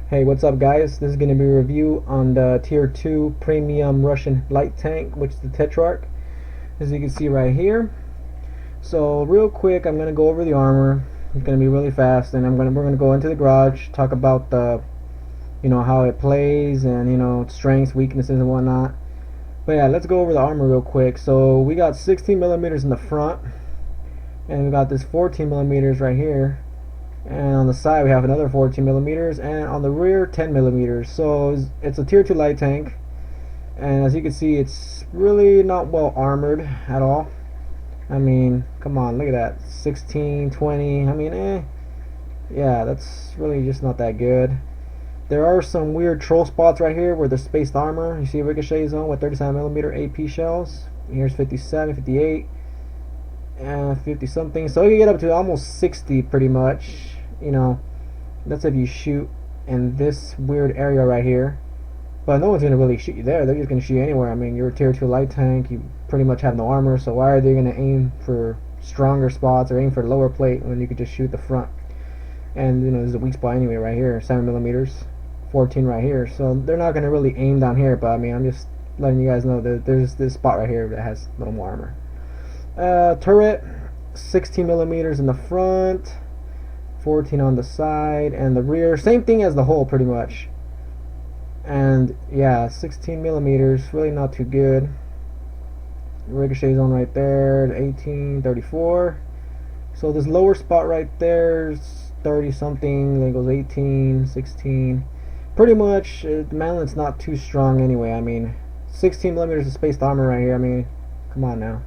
Hey, what's up guys? This is going to be a review on the Tier 2 Premium Russian Light Tank, which is the Tetrarch, as you can see right here. So real quick, I'm going to go over the armor. It's going to be really fast, and we're going to go into the garage, talk about the, how it plays, and its strengths, weaknesses, and whatnot. But yeah, let's go over the armor real quick. So we got 16 millimeters in the front, and we got this 14 millimeters right here. And on the side we have another 14 millimeters, and on the rear 10 millimeters. So it's a tier 2 light tank, and as you can see, it's really not well armored at all. I mean, come on, look at that, 16, 20. I mean, yeah, that's really just not that good. There are some weird troll spots right here where there's spaced armor. You see a ricochet zone with 37 millimeter AP shells. Here's 57, 58, and 50 something. So you can get up to almost 60 pretty much. That's if you shoot in this weird area right here. But no one's gonna really shoot you there. They're just gonna shoot you anywhere. I mean, you're a tier 2 light tank. You pretty much have no armor. So why are they gonna aim for stronger spots or aim for lower plate when you could just shoot the front? And there's a weak spot anyway right here, 7 millimeters, 14 right here. So they're not gonna really aim down here. But I mean, I'm just letting you guys know that there's this spot right here that has a little more armor. Turret, 16 millimeters in the front, 14 on the side, and the rear same thing as the hull pretty much. And yeah, 16 millimeters, really not too good. Ricochet zone right there, 18, 34. So this lower spot right there is 30 something, then it goes 18, 16. Pretty much the manlet's not too strong anyway. I mean, 16 millimeters of spaced armor right here. I mean, come on now.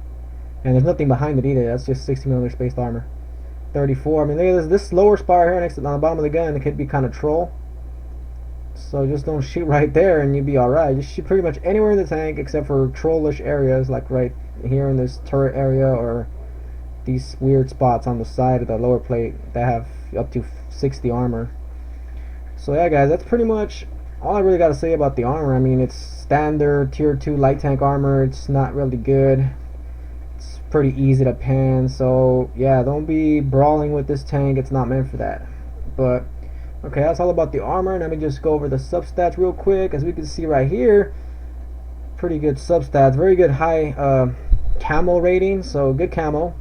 And there's nothing behind it either. That's just 16 millimeter spaced armor. 34. I mean, look at this lower spot right here next to on the bottom of the gun. It could be kind of troll. So just don't shoot right there and you'll be alright. Just shoot pretty much anywhere in the tank except for trollish areas, like right here in this turret area, or these weird spots on the side of the lower plate that have up to 60 armor. So yeah guys, that's pretty much all I really got to say about the armor. I mean, it's standard tier 2 light tank armor. It's not really good. Pretty easy to pan, so yeah, don't be brawling with this tank. It's not meant for that. But okay, that's all about the armor. Let me just go over the substats real quick. As we can see right here, pretty good substats, very good high camo rating, so good camo.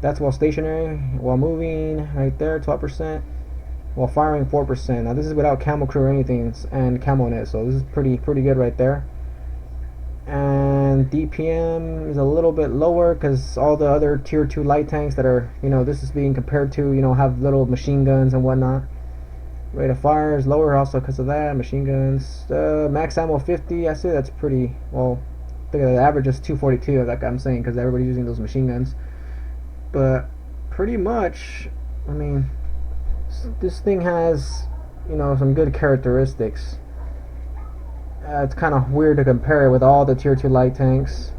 That's while stationary, while moving right there 12%, while firing 4%. Now this is without camo crew or anything, and camo net, so this is pretty good right there. And DPM is a little bit lower because all the other tier 2 light tanks that are, this is being compared to, have little machine guns and whatnot. Rate of fire is lower also because of that, machine guns. Max ammo 50, I say that's pretty, well, look at the average is 242, like I'm saying, because everybody's using those machine guns. But pretty much, I mean, this thing has, some good characteristics. It's kind of weird to compare it with all the tier 2 light tanks,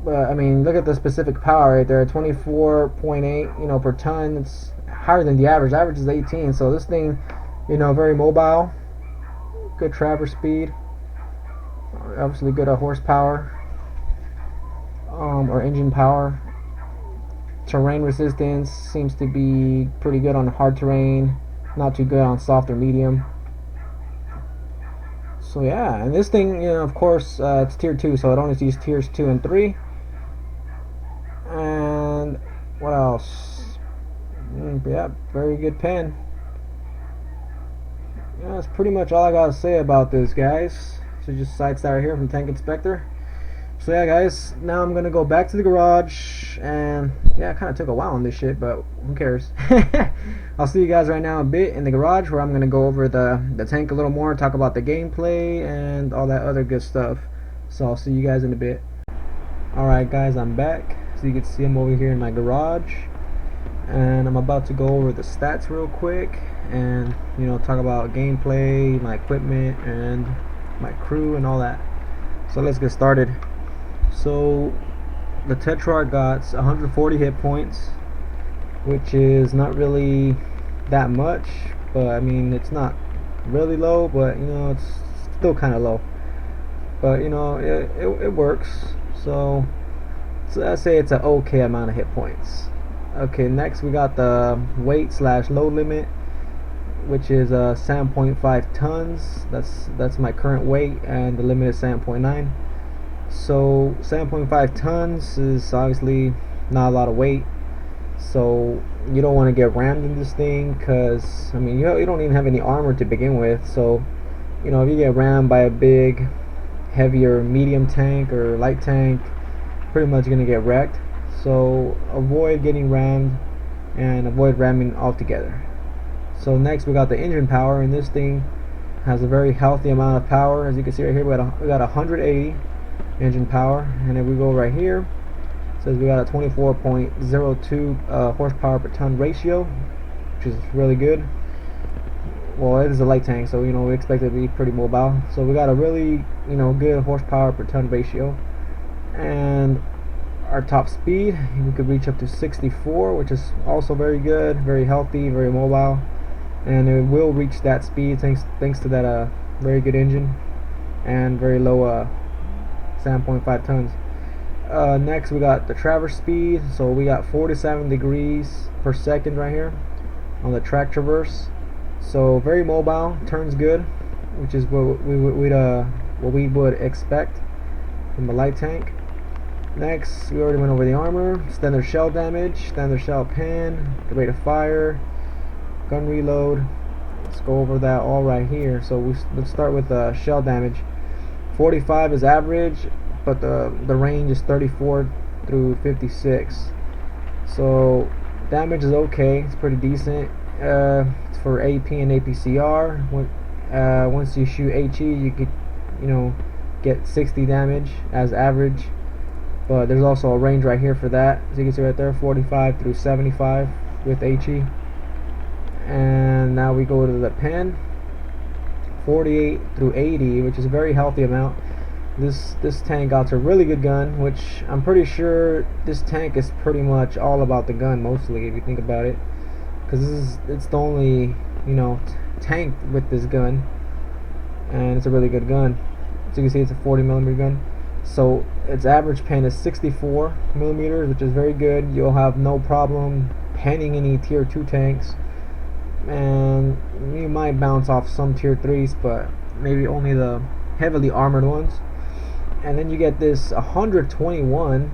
but I mean, look at the specific power right there, 24.8 per ton. It's higher than the average. Average is 18. So this thing, very mobile, good traverse speed, obviously good horsepower, or engine power. Terrain resistance seems to be pretty good on hard terrain, not too good on soft or medium. So yeah, and this thing, of course, it's tier 2, so it only sees tiers 2 and 3. And what else? Yeah, very good pen. Yeah, that's pretty much all I gotta say about this, guys. So just Side Star here from Tank Inspector. So yeah guys, now I'm gonna go back to the garage, and yeah, it kinda took a while on this shit, but who cares. I'll see you guys right now a bit in the garage, where I'm gonna go over the tank a little more, talk about the gameplay and all that other good stuff. So I'll see you guys in a bit. Alright guys, I'm back. So you can see I'm over here in my garage, and I'm about to go over the stats real quick, and talk about gameplay, my equipment, and my crew and all that. So let's get started. So the Tetrarch got 140 hit points, which is not really that much, but I mean, it's not really low, but it's still kind of low. But it works. So I say it's an okay amount of hit points. Okay, next we got the weight / load limit. which is 7.5 tons. That's my current weight, and the limit is 7.9. So 7.5 tons is obviously not a lot of weight. So you don't want to get rammed in this thing, because I mean you don't even have any armor to begin with. So you know, if you get rammed by a big, heavier medium tank or light tank, pretty much gonna get wrecked. So avoid getting rammed and avoid ramming altogether. So next we got the engine power, and this thing has a very healthy amount of power. As you can see right here, we got 180 engine power, and if we go right here, it says we got a 24.02 horsepower per ton ratio, which is really good. Well, it is a light tank, so you know we expect it to be pretty mobile. So we got a really, you know, good horsepower per ton ratio, and our top speed, we could reach up to 64, which is also very good, very healthy, very mobile, and it will reach that speed thanks to that very good engine and very low 7.5 tons. Next we got the traverse speed, so we got 47 degrees per second right here on the track traverse. So very mobile, turns good, which is what we would expect from a light tank. Next, we already went over the armor, standard shell damage, standard shell pen, the rate of fire, gun reload. Let's go over that all right here. So let's start with shell damage. 45 is average, but the range is 34 through 56. So damage is okay, it's pretty decent. For AP and APCR, once you shoot HE, you could, you know, get 60 damage as average. But there's also a range right here for that, as you can see right there, 45 through 75 with HE. And now we go to the pen, 48 through 80, which is a very healthy amount. This tank got a really good gun, which I'm pretty sure this tank is pretty much all about the gun mostly, if you think about it, because it's the only, you know, tank with this gun, and it's a really good gun. So you can see it's a 40mm gun. So its average pen is 64mm, which is very good. You'll have no problem penning any tier 2 tanks, and you might bounce off some tier 3s, but maybe only the heavily armored ones. And then you get this 121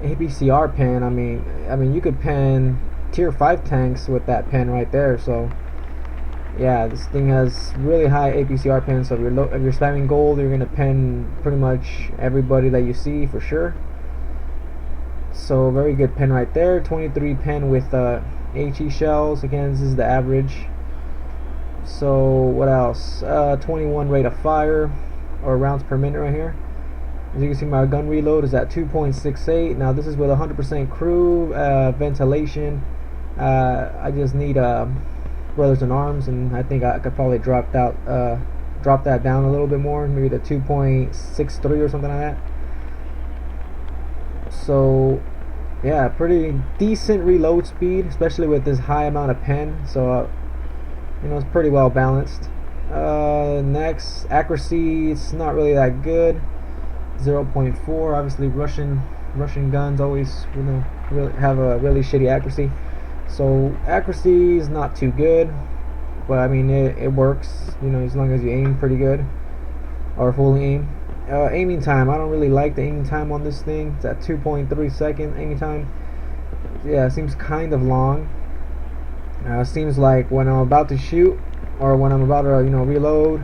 APCR pen. I mean you could pen tier 5 tanks with that pen right there. So yeah, this thing has really high APCR pen, so if you're spamming gold, you're gonna pen pretty much everybody that you see for sure. So very good pen right there. 23 pen with HE shells. Again, this is the average. So what else? 21 rate of fire, or rounds per minute right here. As you can see, my gun reload is at 2.68. Now this is with 100% crew, ventilation. I just need brothers in arms, and I think I could probably drop that down a little bit more, maybe to 2.63 or something like that. So yeah, pretty decent reload speed, especially with this high amount of pen. So you know, it's pretty well balanced. Next, accuracy, it's not really that good, 0.4. Obviously Russian guns always, you know, really have a really shitty accuracy. So accuracy is not too good, but I mean it works, you know, as long as you aim pretty good or fully aim. Aiming time, I don't really like the aiming time on this thing. It's at 2.3 second aiming time. Yeah, it seems kind of long. Seems like when I'm about to shoot, or when I'm about to, you know, reload,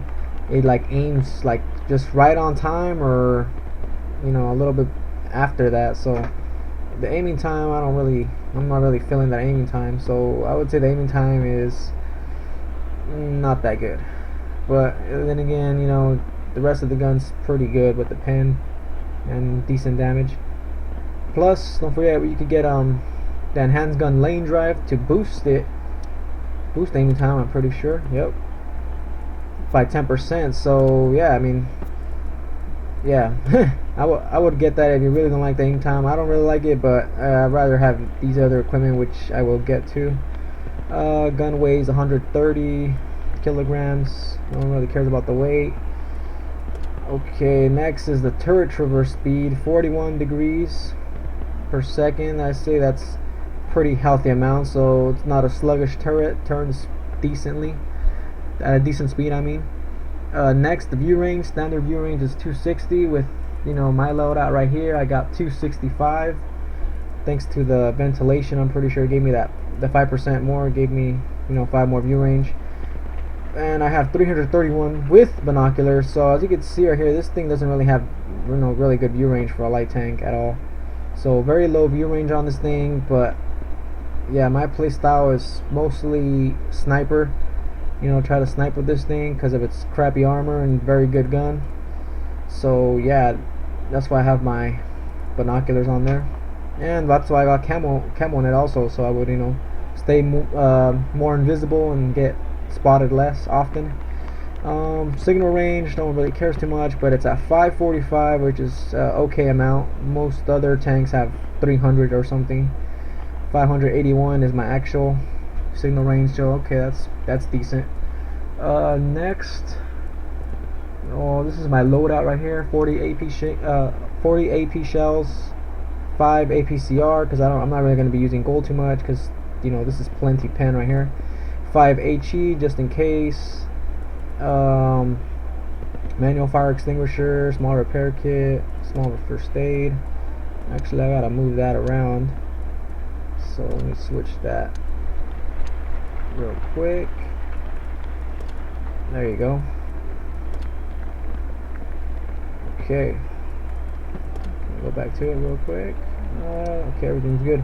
it like aims like just right on time, or you know, a little bit after that. So the aiming time, I'm not really feeling that aiming time. So I would say the aiming time is not that good. But then again, you know, the rest of the gun's pretty good with the pen and decent damage. Plus, don't forget, you could get the enhanced gun lane drive to boost aiming time, I'm pretty sure. Yep, by 10%. So yeah, I mean, yeah, I would get that if you really don't like the aim time. I don't really like it, but I'd rather have these other equipment, which I will get to. Gun weighs 130 kilograms. No one really cares about the weight. Okay, next is the turret traverse speed, 41 degrees per second. I say that's pretty healthy amount, so it's not a sluggish turret. Turns decently, at a decent speed, I mean. Next, the view range. Standard view range is 260 with, my loadout right here. I got 265 thanks to the ventilation. I'm pretty sure it gave me that the 5% more. It gave me 5 more view range. And I have 331 with binoculars. So as you can see right here, this thing doesn't really have really good view range for a light tank at all. So very low view range on this thing. But yeah, my play style is mostly sniper. Try to snipe with this thing because of its crappy armor and very good gun. So yeah, that's why I have my binoculars on there, and that's why I got camo on it also, so I would stay more invisible and get spotted less often. Signal range, no one really cares too much, but it's at 545, which is okay amount. Most other tanks have 300 or something. 581 is my actual signal range, so okay, that's decent. Next, this is my loadout right here. 40 AP shells, 5 APCR, because I'm not really going to be using gold too much, because this is plenty pen right here. 5 HE just in case. Manual fire extinguisher, small repair kit, small first aid. Actually, I gotta move that around, so let me switch that real quick. There you go. Okay, go back to it real quick. Okay, everything's good.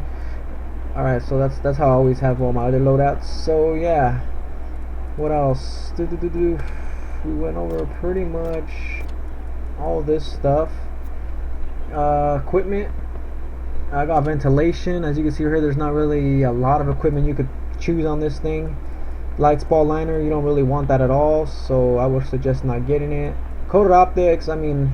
Alright, so that's how I always have all my other loadouts. So yeah, what else? We went over pretty much all this stuff. Equipment, I got ventilation. As you can see here, there's not really a lot of equipment you could choose on this thing. Light spall liner, you don't really want that at all, so I would suggest not getting it. Coated optics, I mean,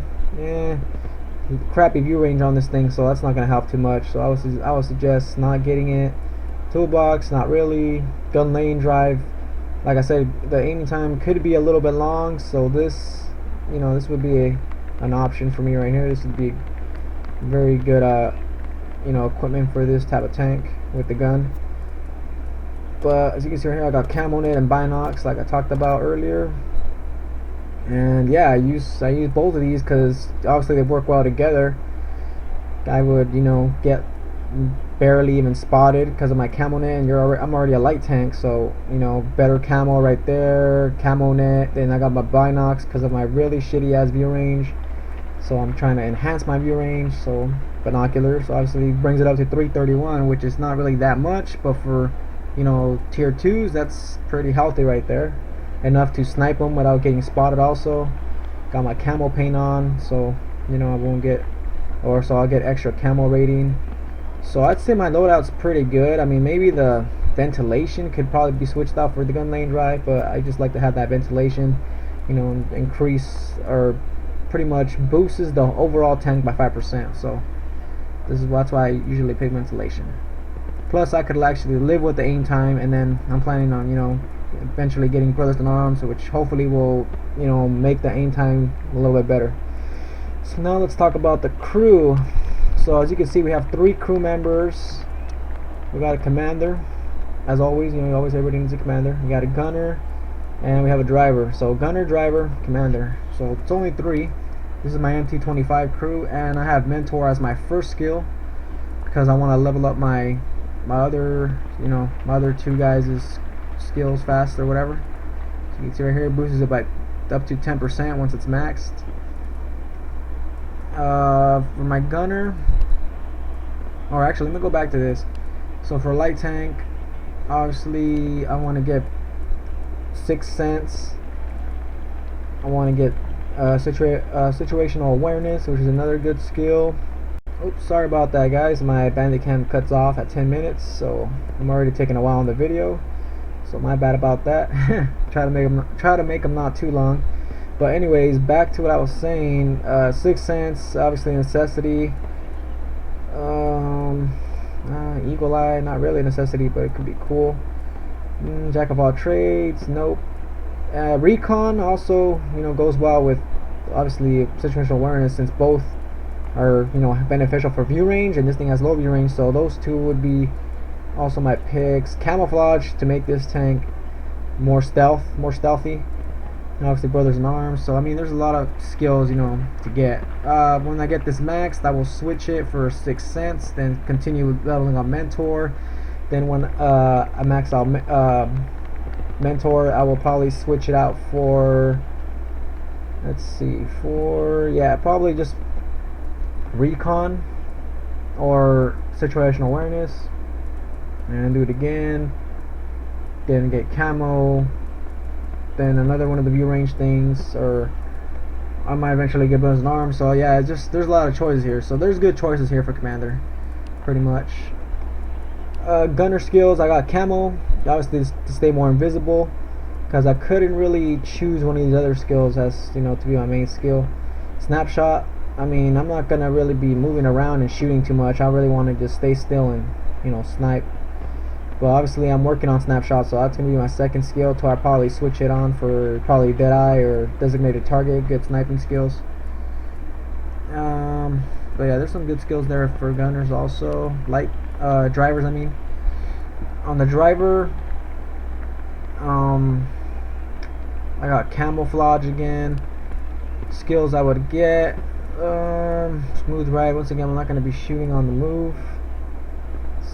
crappy view range on this thing, so that's not gonna help too much, so I would suggest not getting it. Toolbox, not really. Gun lane drive, like I said, the aiming time could be a little bit long, so this would be an option for me right here. This would be very good equipment for this type of tank with the gun. But as you can see right here, I got camo net and binocs like I talked about earlier. And yeah, I use both of these because obviously they work well together. I would get barely even spotted because of my camo net, and I'm already a light tank, so better camo right there, camo net. Then I got my binocs because of my really shitty ass view range, so I'm trying to enhance my view range. So binoculars obviously brings it up to 331, which is not really that much, but for tier 2s, that's pretty healthy right there. Enough to snipe them without getting spotted. Also got my camo paint on, so I won't get, or so I'll get extra camo rating. So I'd say my loadout's pretty good. I mean, maybe the ventilation could probably be switched out for the gun lane drive, but I just like to have that ventilation, increase or pretty much boosts the overall tank by 5%. So that's why I usually pick ventilation. Plus I could actually live with the aim time, and then I'm planning on eventually getting brothers in arms, which hopefully will make the aim time a little bit better. So now let's talk about the crew. So as you can see, we have 3 crew members. We got a commander, as always. Always everybody needs a commander. We got a gunner, and we have a driver. So gunner, driver, commander. So it's only 3. This is my MT25 crew, and I have mentor as my first skill because I want to level up my other 2 guys' skills fast or whatever. So you can see right here, it boosts it by up to 10% once it's maxed. For my gunner, or actually let me go back to this. So for light tank, obviously I want to get 6th sense. I want to get situational awareness, which is another good skill. Oops, sorry about that, guys. My bandit cam cuts off at 10 minutes, so I'm already taking a while on the video, so my bad about that. try to make them not too long. But anyways, back to what I was saying. 6th sense, obviously necessity. Eagle eye, not really a necessity, but it could be cool. Jack of all trades, nope. Recon also goes well with obviously situational awareness, since both are beneficial for view range, and this thing has low view range, so those 2 would be also my picks. Camouflage to make this tank more stealthy. And obviously brothers in arms. So I mean, there's a lot of skills, you know, to get. When I get this maxed, I will switch it for 6 cents, then continue leveling up mentor. Then when I max out mentor, I will probably switch it out for, let's see, probably just recon or situational awareness, and do it again. Then get camo. Then another one of the view range things, or I might eventually get bows and arms. So yeah, it's just, there's a lot of choices here. So there's good choices here for commander, pretty much. Gunner skills, I got camo, obviously to stay more invisible, because I couldn't really choose one of these other skills as, you know, to be my main skill. Snapshot, I mean, I'm not gonna really be moving around and shooting too much. I really want to just stay still and, you know, snipe. But obviously I'm working on snapshot, so that's gonna be my second skill till I probably switch it on for probably Deadeye or designated target, good sniping skills. But yeah, there's some good skills there for gunners also. Light drivers, I mean. On the driver, I got camouflage again. Skills I would get, smooth ride. Once again, I'm not gonna be shooting on the move,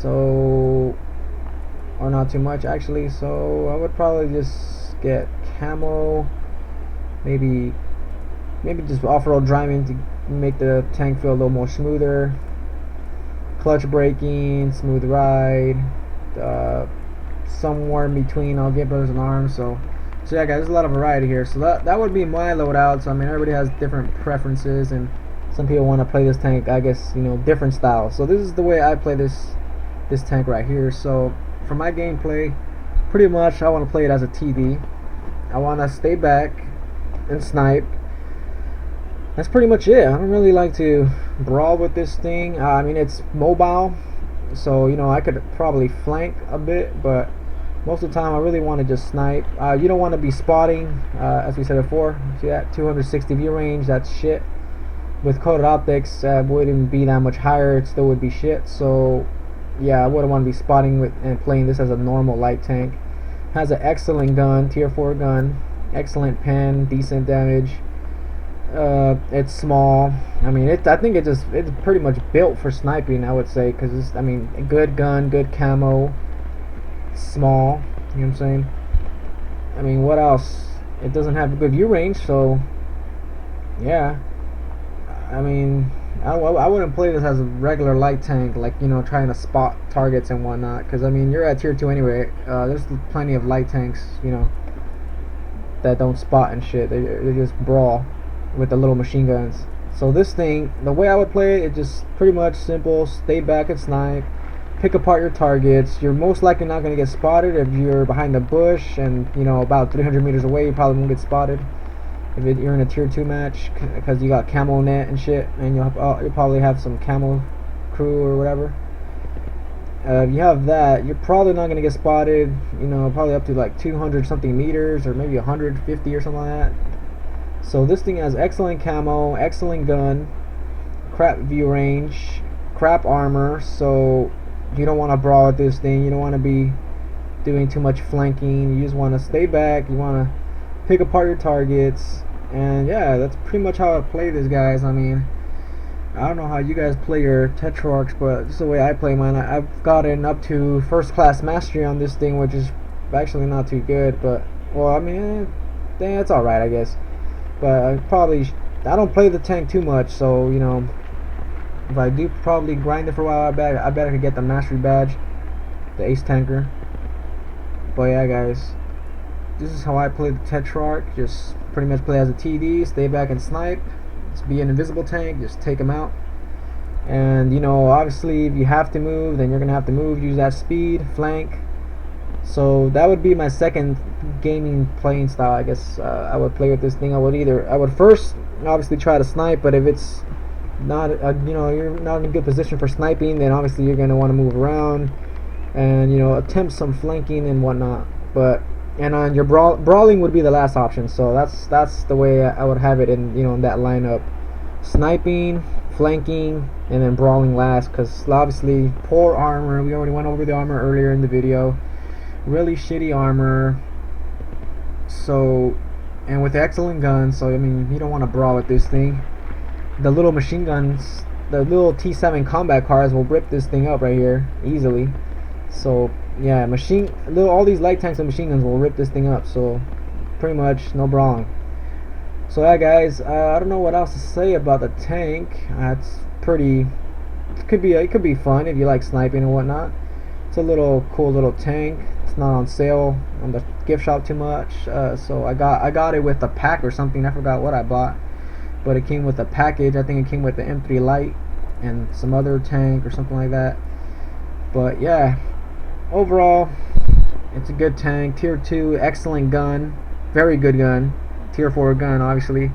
so, or not too much actually, so I would probably just get camo, maybe just off-road driving to make the tank feel a little more smoother, clutch braking, smooth ride, somewhere in between I'll get brothers in arms. So yeah guys, there's a lot of variety here. So that would be my loadouts. I mean, everybody has different preferences, and some people want to play this tank, I guess, you know, different styles. So this is the way I play this tank right here. So for my gameplay, pretty much I want to play it as a TD. I want to stay back and snipe. That's pretty much it. I don't really like to brawl with this thing. I mean, it's mobile, so, you know, I could probably flank a bit, but most of the time I really want to just snipe. You don't want to be spotting, as we said before. See that 260 view range, that's shit. With coated optics, wouldn't be that much higher, it still would be shit. So yeah, I wouldn't want to be spotting with and playing this as a normal light tank. Has an excellent gun, tier 4 gun, excellent pen, decent damage. It's small. I mean, I think it's pretty much built for sniping, I would say, because it's, I mean, a good gun, good camo, small. You know what I'm saying? I mean, what else? It doesn't have a good view range, so yeah. I mean, I wouldn't play this as a regular light tank, like, you know, trying to spot targets and whatnot, because I mean, you're at tier 2 anyway. There's plenty of light tanks, you know, that don't spot and shit. They just brawl with the little machine guns. So this thing, the way I would play it, just pretty much simple. Stay back and snipe, pick apart your targets. You're most likely not going to get spotted if you're behind a bush and, you know, about 300 meters away. You probably won't get spotted if you're in a tier 2 match, because you got camo net and shit, and you'll probably have some camo crew or whatever. If you have that, you're probably not going to get spotted, you know, probably up to like 200 something meters, or maybe 150 or something like that. So this thing has excellent camo, excellent gun, crap view range, crap armor, so you don't want to brawl with this thing. You don't want to be doing too much flanking. You just want to stay back. You want to pick apart your targets. And yeah, that's pretty much how I play this, guys. I mean, I don't know how you guys play your Tetrarchs, but this is the way I play mine. I've gotten up to first class mastery on this thing, which is actually not too good, but, well, I mean, it's alright, I guess. But I don't play the tank too much, so, you know, if I do probably grind it for a while, I bet I could get the mastery badge, the ace tanker. But yeah, guys, this is how I play the Tetrarch. Just pretty much play as a TD, stay back and snipe. Just be an invisible tank, just take them out. And, you know, obviously if you have to move, then you're gonna have to move, use that speed, flank. So that would be my second gaming playing style, I guess. I would play with this thing. I would first obviously try to snipe, but if it's not, you know, you're not in a good position for sniping, then obviously you're going to want to move around and, you know, attempt some flanking and whatnot. But, and on your brawling would be the last option. So that's the way I would have it in, you know, in that lineup: sniping, flanking, and then brawling last. Because obviously poor armor. We already went over the armor earlier in the video. Really shitty armor. So, and with the excellent gun, so I mean, you don't want to brawl with this thing. The little machine guns, the little T7 combat cars will rip this thing up right here easily. So yeah, all these light tanks and machine guns will rip this thing up. So pretty much no brawling. So yeah, guys, I don't know what else to say about the tank. It's pretty. It could be fun if you like sniping and whatnot. It's a cool little tank. It's not on sale on the gift shop too much. So I got it with a pack or something. I forgot what I bought, but it came with a package. I think it came with the M3 Lite and some other tank or something like that. But yeah, overall, it's a good tank. Tier 2, excellent gun, very good gun. Tier 4 gun, obviously.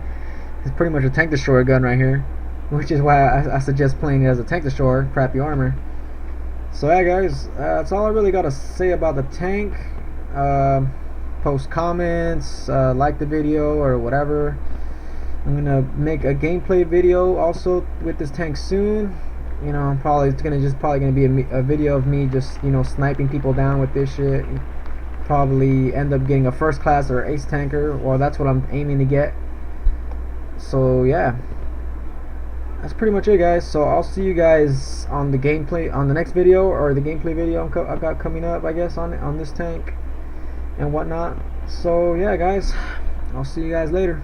It's pretty much a tank destroyer gun right here, which is why I suggest playing it as a tank destroyer, crappy armor. So yeah, guys, that's all I really got to say about the tank. Post comments, like the video or whatever. I'm gonna make a gameplay video also with this tank soon. You know, it's probably gonna be a video of me just, you know, sniping people down with this shit. Probably end up getting a first class or ace tanker, or that's what I'm aiming to get. So yeah, that's pretty much it, guys. So I'll see you guys on the gameplay, on the next video, or the gameplay video I've got coming up, I guess, on this tank and whatnot. So yeah, guys, I'll see you guys later.